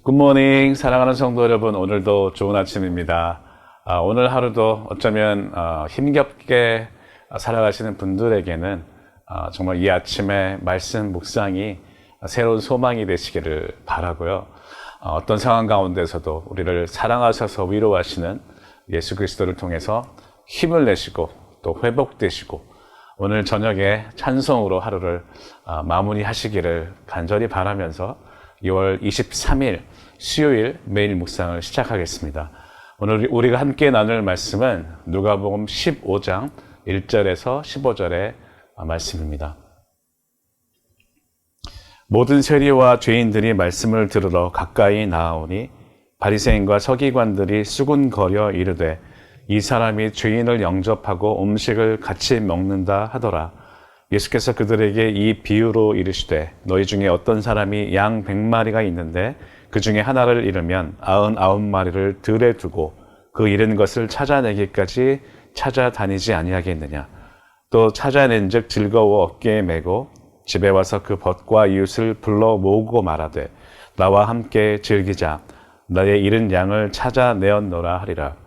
굿모닝 사랑하는 성도 여러분, 오늘도 좋은 아침입니다. 오늘 하루도 어쩌면 힘겹게 살아가시는 분들에게는 정말 이 아침에 말씀 묵상이 새로운 소망이 되시기를 바라고요. 어떤 상황 가운데서도 우리를 사랑하셔서 위로하시는 예수 그리스도를 통해서 힘을 내시고 또 회복되시고 오늘 저녁에 찬송으로 하루를 마무리하시기를 간절히 바라면서 2월 23일 수요일 매일 묵상을 시작하겠습니다. 오늘 우리가 함께 나눌 말씀은 누가복음 15장 1절에서 15절의 말씀입니다. 모든 세리와 죄인들이 말씀을 들으러 가까이 나아오니 바리새인과 서기관들이 수군거려 이르되 이 사람이 죄인을 영접하고 음식을 같이 먹는다 하더라. 예수께서 그들에게 이 비유로 이르시되 너희 중에 어떤 사람이 양 100마리가 있는데 그 중에 하나를 잃으면 99마리를 들에 두고 그 잃은 것을 찾아내기까지 찾아다니지 아니하겠느냐. 또 찾아낸즉 즐거워 어깨에 메고 집에 와서 그 벗과 이웃을 불러 모으고 말하되 나와 함께 즐기자. 나의 잃은 양을 찾아내었노라 하리라.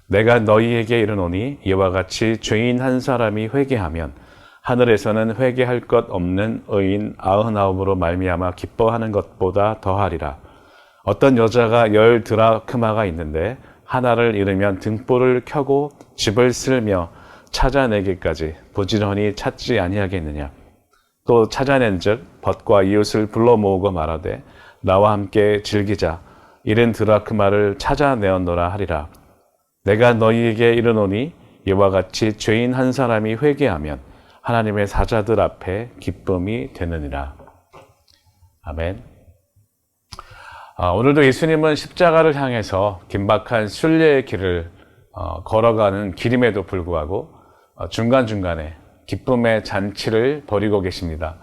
내가 너희에게 이르노니 이와 같이 죄인 한 사람이 회개하면 하늘에서는 회개할 것 없는 의인 99으로 말미암아 기뻐하는 것보다 더하리라. 어떤 여자가 10 드라크마가 있는데 하나를 잃으면 등불을 켜고 집을 쓸며 찾아내기까지 부지런히 찾지 아니하겠느냐. 또 찾아낸즉 벗과 이웃을 불러 모으고 말하되 나와 함께 즐기자. 잃은 드라크마를 찾아내었노라 하리라. 내가 너희에게 이르노니 이와 같이 죄인 한 사람이 회개하면 하나님의 사자들 앞에 기쁨이 되느니라. 아멘. 오늘도 예수님은 십자가를 향해서 긴박한 순례의 길을 걸어가는 길임에도 불구하고 중간중간에 기쁨의 잔치를 벌이고 계십니다.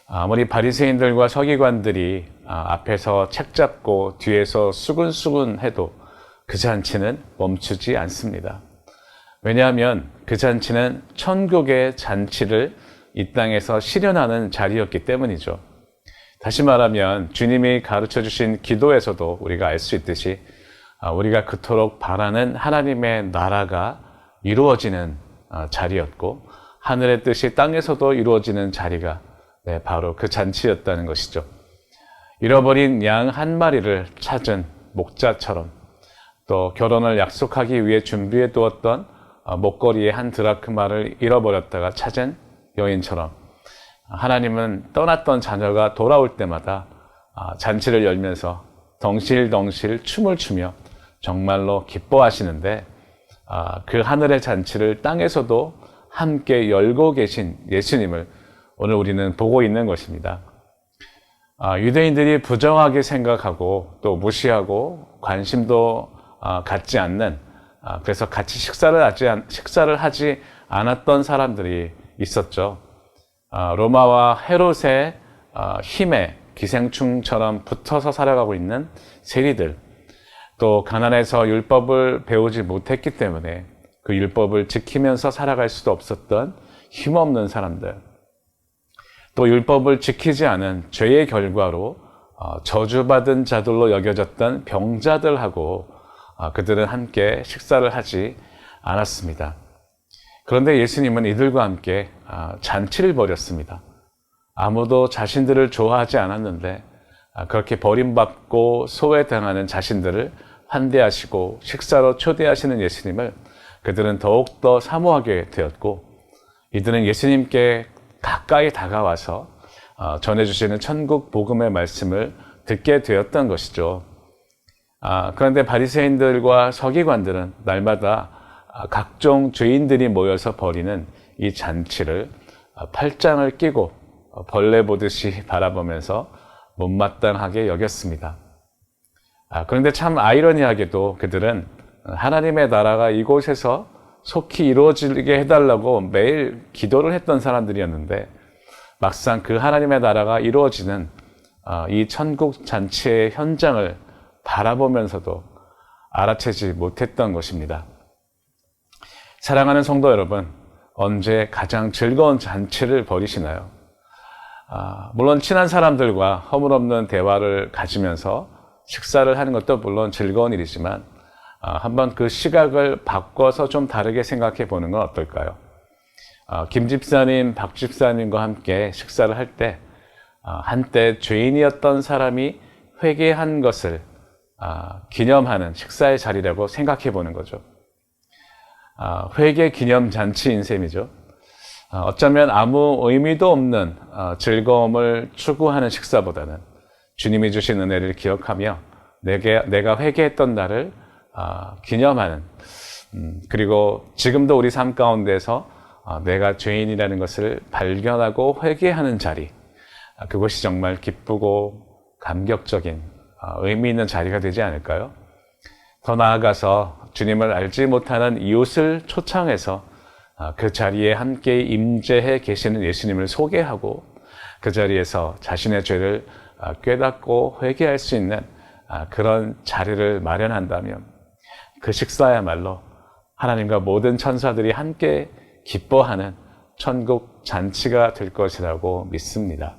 아무리 바리새인들과 서기관들이 앞에서 책 잡고 뒤에서 수근수근 해도 그 잔치는 멈추지 않습니다. 왜냐하면 그 잔치는 천국의 잔치를 이 땅에서 실현하는 자리였기 때문이죠. 다시 말하면 주님이 가르쳐 주신 기도에서도 우리가 알 수 있듯이 우리가 그토록 바라는 하나님의 나라가 이루어지는 자리였고 하늘의 뜻이 땅에서도 이루어지는 자리가 바로 그 잔치였다는 것이죠. 잃어버린 양 한 마리를 찾은 목자처럼 또 결혼을 약속하기 위해 준비해 두었던 목걸이의 한 드라크마를 잃어버렸다가 찾은 여인처럼 하나님은 떠났던 자녀가 돌아올 때마다 잔치를 열면서 덩실덩실 춤을 추며 정말로 기뻐하시는데 그 하늘의 잔치를 땅에서도 함께 열고 계신 예수님을 오늘 우리는 보고 있는 것입니다. 유대인들이 부정하게 생각하고 또 무시하고 관심도 갖지 않는 그래서 같이 식사를 하지 않았던 사람들이 있었죠. 로마와 헤롯의 힘에 기생충처럼 붙어서 살아가고 있는 세리들, 또 가난해서 율법을 배우지 못했기 때문에 그 율법을 지키면서 살아갈 수도 없었던 힘없는 사람들, 또 율법을 지키지 않은 죄의 결과로 저주받은 자들로 여겨졌던 병자들하고 그들은 함께 식사를 하지 않았습니다. 그런데 예수님은 이들과 함께 잔치를 벌였습니다. 아무도 자신들을 좋아하지 않았는데 그렇게 버림받고 소외당하는 자신들을 환대하시고 식사로 초대하시는 예수님을 그들은 더욱더 사모하게 되었고 이들은 예수님께 가까이 다가와서 전해주시는 천국 복음의 말씀을 듣게 되었던 것이죠. 그런데 바리새인들과 서기관들은 날마다 각종 죄인들이 모여서 벌이는 이 잔치를 팔짱을 끼고 벌레 보듯이 바라보면서 못마땅하게 여겼습니다. 그런데 참 아이러니하게도 그들은 하나님의 나라가 이곳에서 속히 이루어지게 해달라고 매일 기도를 했던 사람들이었는데 막상 그 하나님의 나라가 이루어지는 이 천국 잔치의 현장을 바라보면서도 알아채지 못했던 것입니다. 사랑하는 성도 여러분, 언제 가장 즐거운 잔치를 벌이시나요? 물론 친한 사람들과 허물없는 대화를 가지면서 식사를 하는 것도 물론 즐거운 일이지만 한번 그 시각을 바꿔서 좀 다르게 생각해 보는 건 어떨까요? 김 집사님, 박 집사님과 함께 식사를 할 때 한때 죄인이었던 사람이 회개한 것을 기념하는 식사의 자리라고 생각해 보는 거죠. 회개 기념 잔치인 셈이죠. 어쩌면 아무 의미도 없는 즐거움을 추구하는 식사보다는 주님이 주신 은혜를 기억하며 내가 회개했던 날을 기념하는, 그리고 지금도 우리 삶 가운데서 내가 죄인이라는 것을 발견하고 회개하는 자리, 그것이 정말 기쁘고 감격적인 의미 있는 자리가 되지 않을까요? 더 나아가서 주님을 알지 못하는 이웃을 초청해서 그 자리에 함께 임재해 계시는 예수님을 소개하고 그 자리에서 자신의 죄를 깨닫고 회개할 수 있는 그런 자리를 마련한다면 그 식사야말로 하나님과 모든 천사들이 함께 기뻐하는 천국 잔치가 될 것이라고 믿습니다.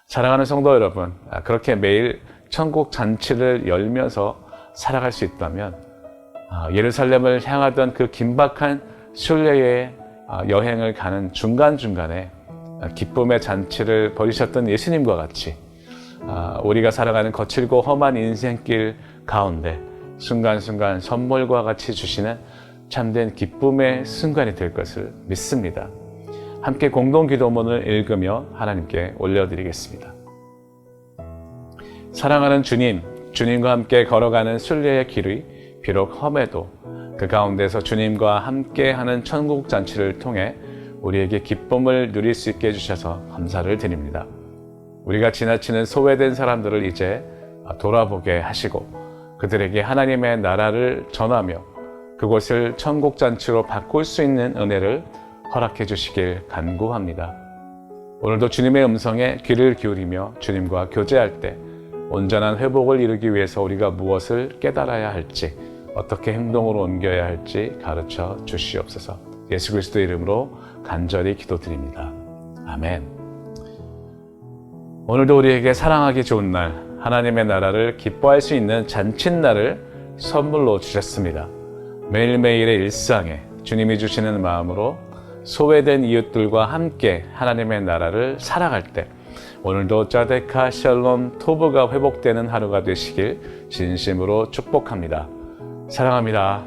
사랑하는 성도 여러분, 그렇게 매일 천국 잔치를 열면서 살아갈 수 있다면 예루살렘을 향하던 그 긴박한 순례의 여행을 가는 중간중간에 기쁨의 잔치를 벌이셨던 예수님과 같이 우리가 살아가는 거칠고 험한 인생길 가운데 순간순간 선물과 같이 주시는 참된 기쁨의 순간이 될 것을 믿습니다. 함께 공동 기도문을 읽으며 하나님께 올려드리겠습니다. 사랑하는 주님, 주님과 함께 걸어가는 순례의 길이 비록 험해도 그 가운데서 주님과 함께하는 천국 잔치를 통해 우리에게 기쁨을 누릴 수 있게 해주셔서 감사를 드립니다. 우리가 지나치는 소외된 사람들을 이제 돌아보게 하시고 그들에게 하나님의 나라를 전하며 그곳을 천국 잔치로 바꿀 수 있는 은혜를 허락해 주시길 간구합니다. 오늘도 주님의 음성에 귀를 기울이며 주님과 교제할 때 온전한 회복을 이루기 위해서 우리가 무엇을 깨달아야 할지, 어떻게 행동으로 옮겨야 할지 가르쳐 주시옵소서. 예수 그리스도의 이름으로 간절히 기도드립니다. 아멘. 오늘도 우리에게 사랑하기 좋은 날, 하나님의 나라를 기뻐할 수 있는 잔칫날을 선물로 주셨습니다. 매일매일의 일상에 주님이 주시는 마음으로 소외된 이웃들과 함께 하나님의 나라를 살아갈 때 오늘도 짜데카 샬롬 토브가 회복되는 하루가 되시길 진심으로 축복합니다. 사랑합니다.